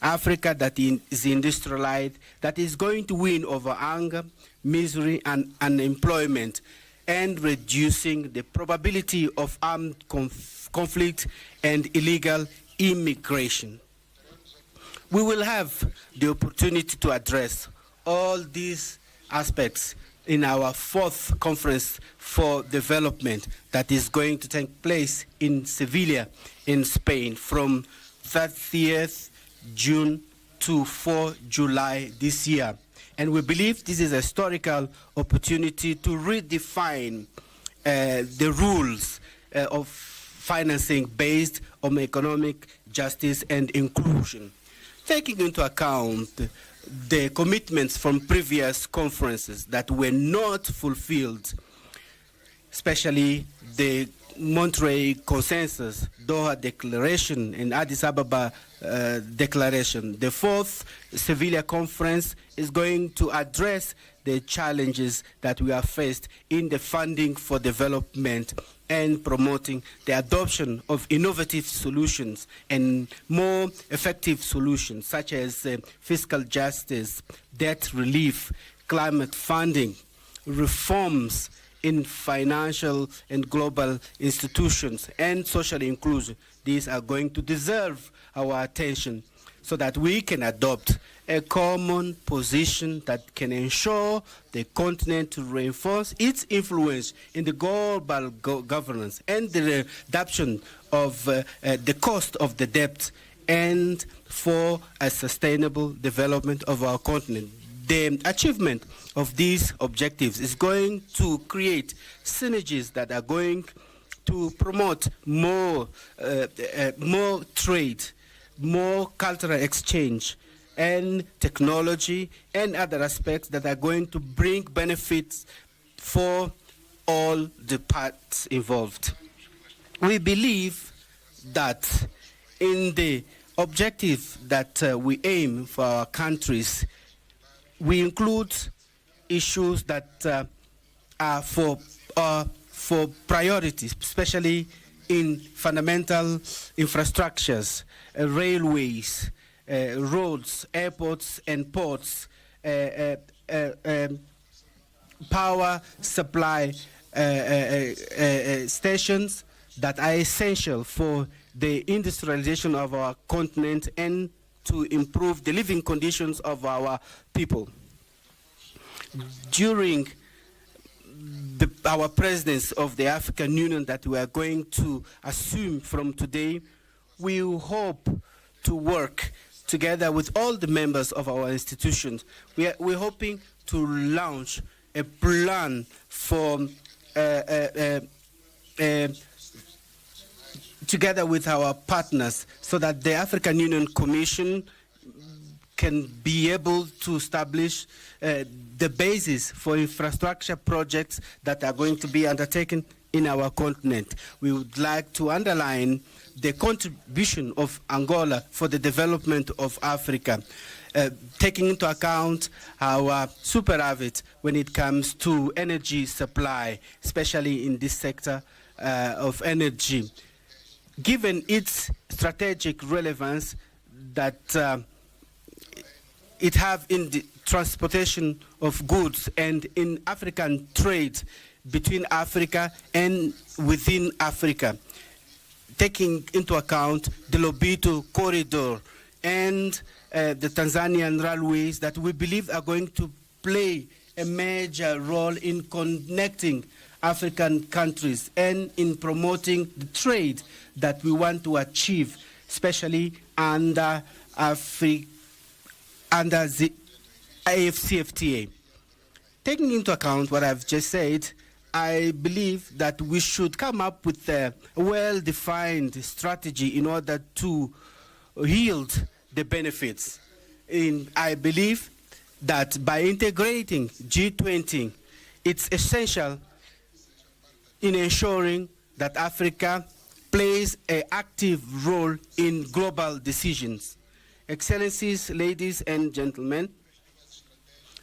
Africa that is industrialized, that is going to win over hunger, misery, and unemployment, and reducing the probability of armed conflict and illegal immigration. We will have the opportunity to address all these aspects in our 4th conference for development that is going to take place in Sevilla, in Spain, from 30th June to 4 July this year. And we believe this is a historical opportunity to redefine the rules of financing based on economic justice and inclusion, taking into account the commitments from previous conferences that were not fulfilled, especially the Monterrey Consensus, Doha Declaration, and Addis Ababa Declaration. The 4th Sevilla Conference is going to address the challenges that we are faced in the funding for development and promoting the adoption of innovative solutions and more effective solutions such as fiscal justice, debt relief, climate funding, reforms in financial and global institutions, and social inclusion. These are going to deserve our attention so that we can adopt a common position that can ensure the continent to reinforce its influence in the global governance and the reduction of the cost of the debt and for a sustainable development of our continent. The achievement of these objectives is going to create synergies that are going to promote more trade, more cultural exchange, and technology and other aspects that are going to bring benefits for all the parts involved. We believe that in the objective that we aim for our countries, we include issues that are for priorities, especially in fundamental infrastructures, railways, roads, airports, and ports, power supply stations that are essential for the industrialization of our continent and to improve the living conditions of our people. During our presidency of the African Union that we are going to assume from today, we hope to work together with all the members of our institutions. We're hoping to launch a plan for together with our partners so that the African Union Commission can be able to establish the basis for infrastructure projects that are going to be undertaken in our continent. We would like to underline the contribution of Angola for the development of Africa, taking into account our superavit when it comes to energy supply, especially in this sector of energy. Given its strategic relevance that it have in the transportation of goods and in African trade between Africa and within Africa, taking into account the Lobito corridor and the Tanzanian railways that we believe are going to play a major role in connecting African countries and in promoting the trade that we want to achieve, especially under the AFCFTA. Taking into account what I've just said, I believe that we should come up with a well-defined strategy in order to yield the benefits. I believe that by integrating G20, it's essential in ensuring that Africa plays an active role in global decisions. Excellencies, ladies and gentlemen,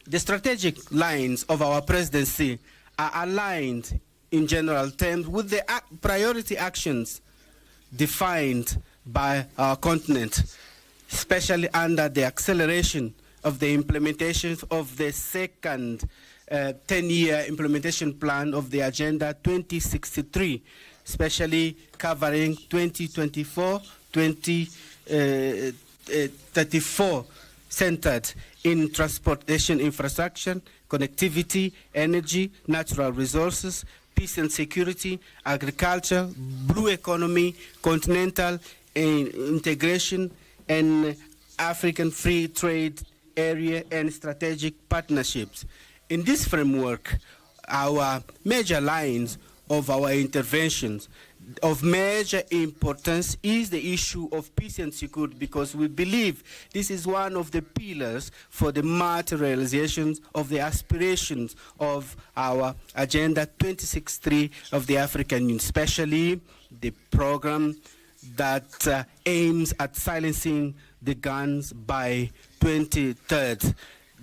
the strategic lines of our presidency are aligned in general terms with the priority actions defined by our continent, especially under the acceleration of the implementation of the second 10-year implementation plan of the Agenda 2063, especially covering 2024-2034, centered in transportation infrastructure, connectivity, energy, natural resources, peace and security, agriculture, blue economy, continental integration, and African free trade area and strategic partnerships. In this framework, our major lines of our interventions of major importance is the issue of peace and security, because we believe this is one of the pillars for the materialization of the aspirations of our Agenda 2063 of the African Union, especially the program that aims at silencing the guns by 2030,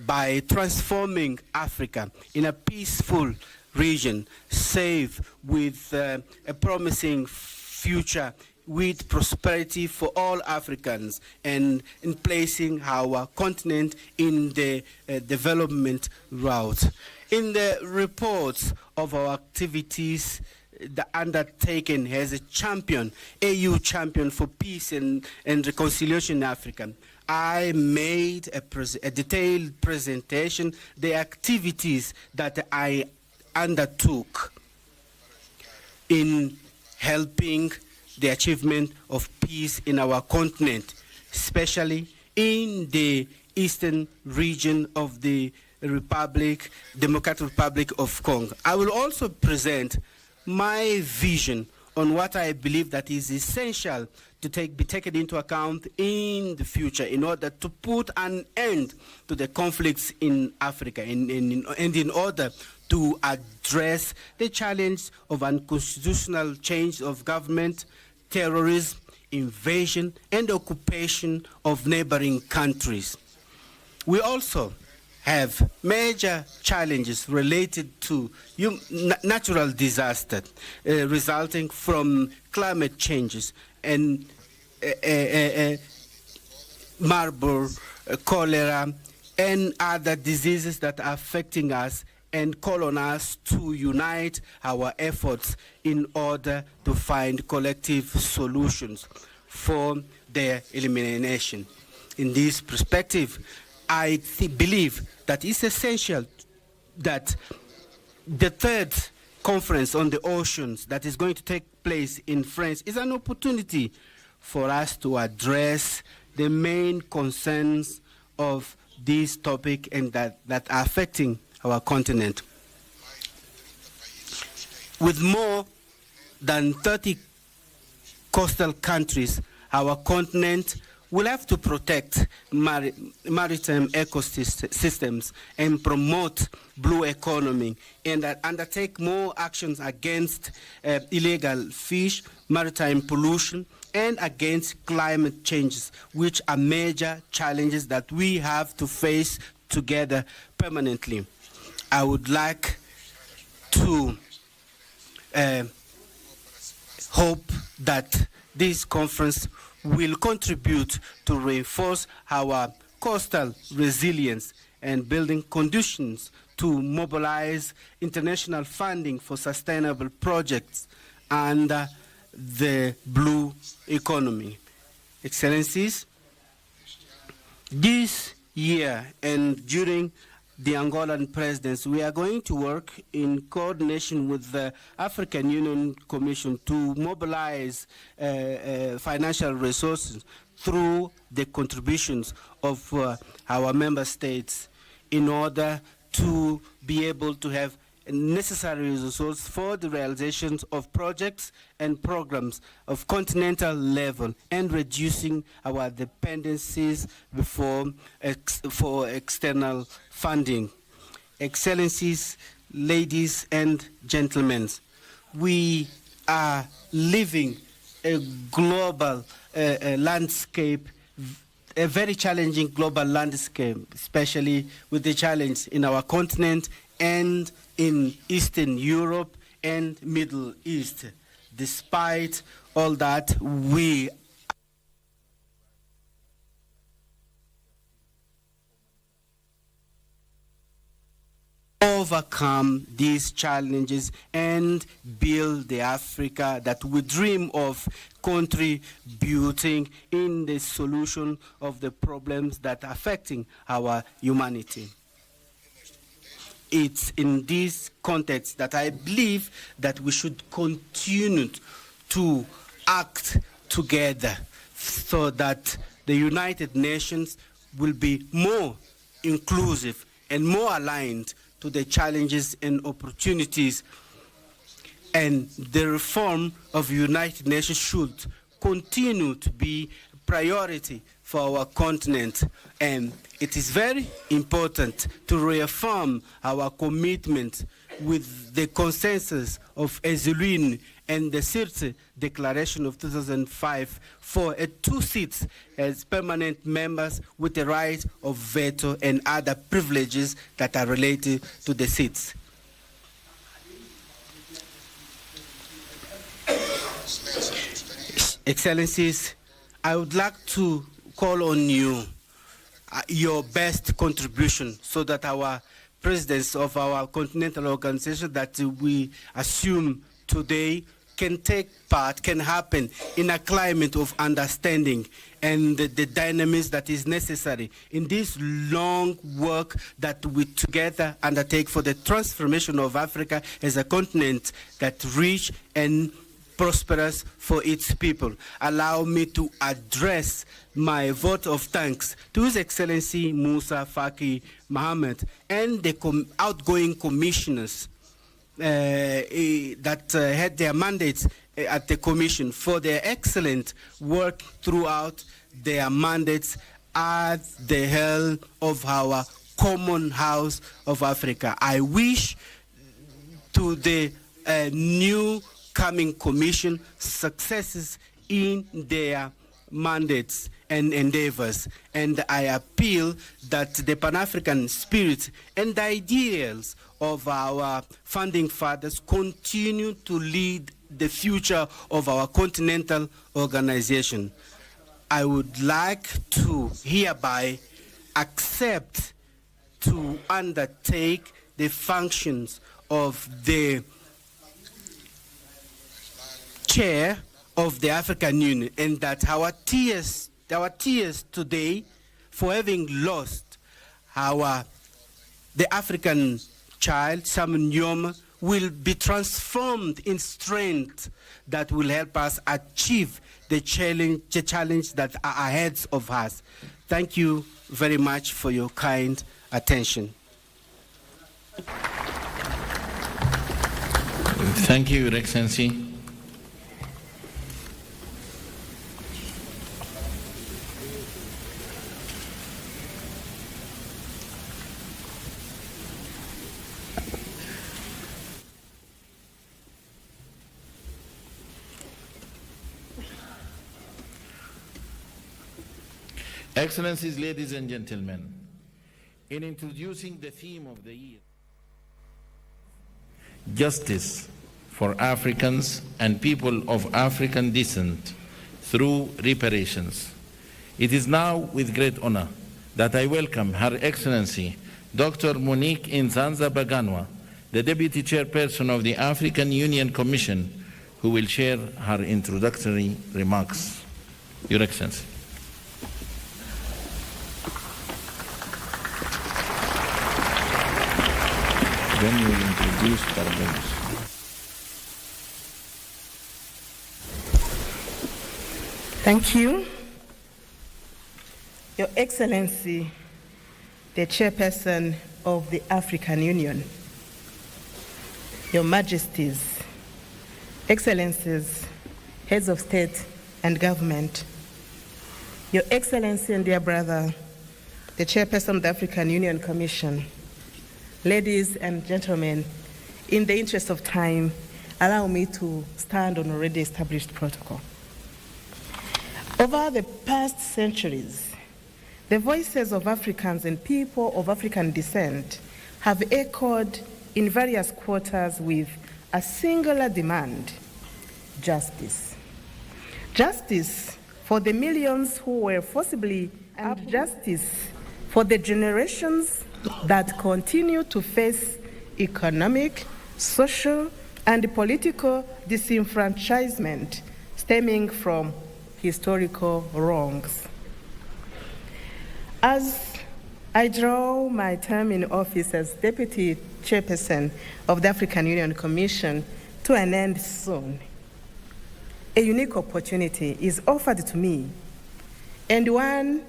by transforming Africa in a peaceful region, safe, with a promising future, with prosperity for all Africans, and in placing our continent in the development route. In the reports of our activities, the undertaken as a champion, AU champion for peace and reconciliation in Africa, I made a detailed presentation, the activities that I undertook in helping the achievement of peace in our continent, especially in the eastern region of the Democratic Republic of Congo. I will also present my vision on what I believe that is essential to be taken into account in the future in order to put an end to the conflicts in Africa, and in order to address the challenge of unconstitutional change of government, terrorism, invasion, and occupation of neighboring countries. We also have major challenges related to natural disaster resulting from climate changes and Marburg, cholera, and other diseases that are affecting us, and call on us to unite our efforts in order to find collective solutions for their elimination. In this perspective, I believe that it's essential that the third conference on the oceans that is going to take place in France is an opportunity for us to address the main concerns of this topic and that are affecting our continent. With more than 30 coastal countries, our continent will have to protect maritime ecosystems and promote blue economy, and undertake more actions against illegal fish, maritime pollution, and against climate changes, which are major challenges that we have to face together permanently. I would like to hope that this conference will contribute to reinforce our coastal resilience and building conditions to mobilize international funding for sustainable projects and the blue economy. Excellencies, this year and during the Angolan presidency, we are going to work in coordination with the African Union Commission to mobilize financial resources through the contributions of our member states in order to be able to have necessary resources for the realizations of projects and programs of continental level and reducing our dependencies for external funding. Excellencies, ladies and gentlemen, we are living a global landscape, a very challenging global landscape, especially with the challenge in our continent and in Eastern Europe and Middle East. Despite all that, we overcome these challenges and build the Africa that we dream of, contributing in the solution of the problems that are affecting our humanity. It's in this context that I believe that we should continue to act together so that the United Nations will be more inclusive and more aligned to the challenges and opportunities. And the reform of the United Nations should continue to be a priority for our continent. And it is very important to reaffirm our commitment with the consensus of Eection and the Sirte Declaration of 2005 for 2 seats as permanent members with the right of veto and other privileges that are related to the seats. Excellencies, I would like to call on you, your best contribution, so that our presidents of our continental organization that we assume today can take part, can happen in a climate of understanding and the dynamism that is necessary in this long work that we together undertake for the transformation of Africa as a continent that rich and prosperous for its people. Allow me to address my vote of thanks to His Excellency Musa Faki Mohammed and the outgoing commissioners that had their mandates at the Commission for their excellent work throughout their mandates at the helm of our common house of Africa. I wish to the new coming Commission successes in their mandates and endeavors, and I appeal that the Pan-African spirit and the ideals of our founding fathers continue to lead the future of our continental organization. I would like to hereby accept to undertake the functions of the chair of the African Union, and that our tears today for having lost the African child, Sam Nyoma, will be transformed in strength that will help us achieve the challenge that are ahead of us. Thank you very much for your kind attention. Thank you, Your Excellency. Excellencies, ladies and gentlemen, in introducing the theme of the year, justice for Africans and people of African descent through reparations, it is now with great honor that I welcome Her Excellency Dr. Monique Nzanza Baganwa, the Deputy Chairperson of the African Union Commission, who will share her introductory remarks. Your Excellency. Then we will introduce Barbados. Thank you. Your Excellency, the Chairperson of the African Union, Your Majesties, Excellencies, Heads of State and Government, Your Excellency and dear brother, the Chairperson of the African Union Commission, ladies and gentlemen, in the interest of time, allow me to stand on already established protocol. Over the past centuries, the voices of Africans and people of African descent have echoed in various quarters with a singular demand: justice. Justice for the millions who were forcibly, and justice for the generations that continue to face economic, social, and political disenfranchisement stemming from historical wrongs. As I draw my term in office as Deputy Chairperson of the African Union Commission to an end soon, a unique opportunity is offered to me and one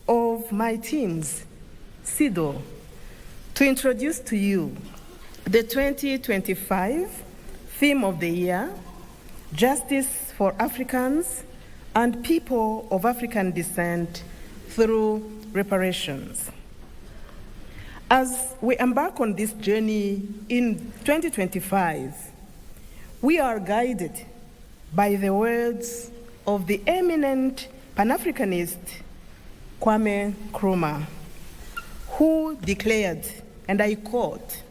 of my teams, SIDO, to introduce to you the 2025 theme of the year, Justice for Africans and People of African Descent through Reparations. As we embark on this journey in 2025, we are guided by the words of the eminent Pan-Africanist Kwame Nkrumah, who declared, and I quote,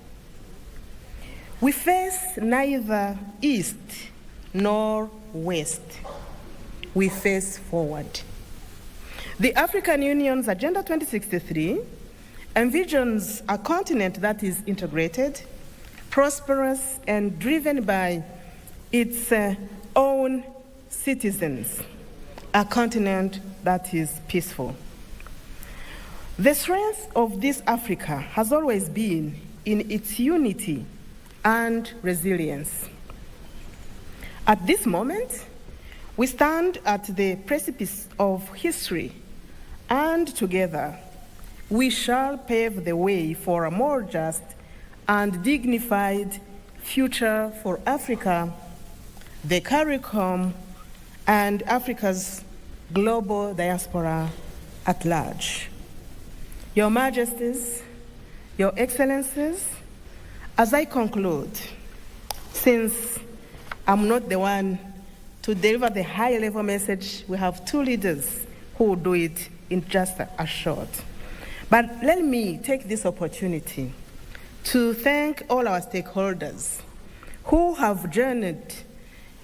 "We face neither east nor west. We face forward." The African Union's Agenda 2063 envisions a continent that is integrated, prosperous, and driven by its own citizens, a continent that is peaceful. The strength of this Africa has always been in its unity and resilience. At this moment, we stand at the precipice of history, and together we shall pave the way for a more just and dignified future for Africa, the CARICOM, and Africa's global diaspora at large. Your Majesties, Your Excellencies, as I conclude, since I'm not the one to deliver the high-level message, we have two leaders who will do it in just a short. But let me take this opportunity to thank all our stakeholders who have journeyed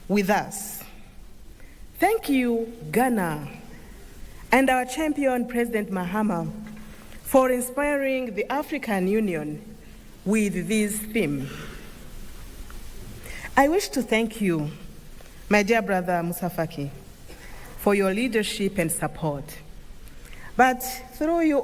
with us. Thank you, Ghana, and our champion, President Mahama, for inspiring the African Union with this theme. I wish to thank you, my dear brother Musa Faki, for your leadership and support. But through you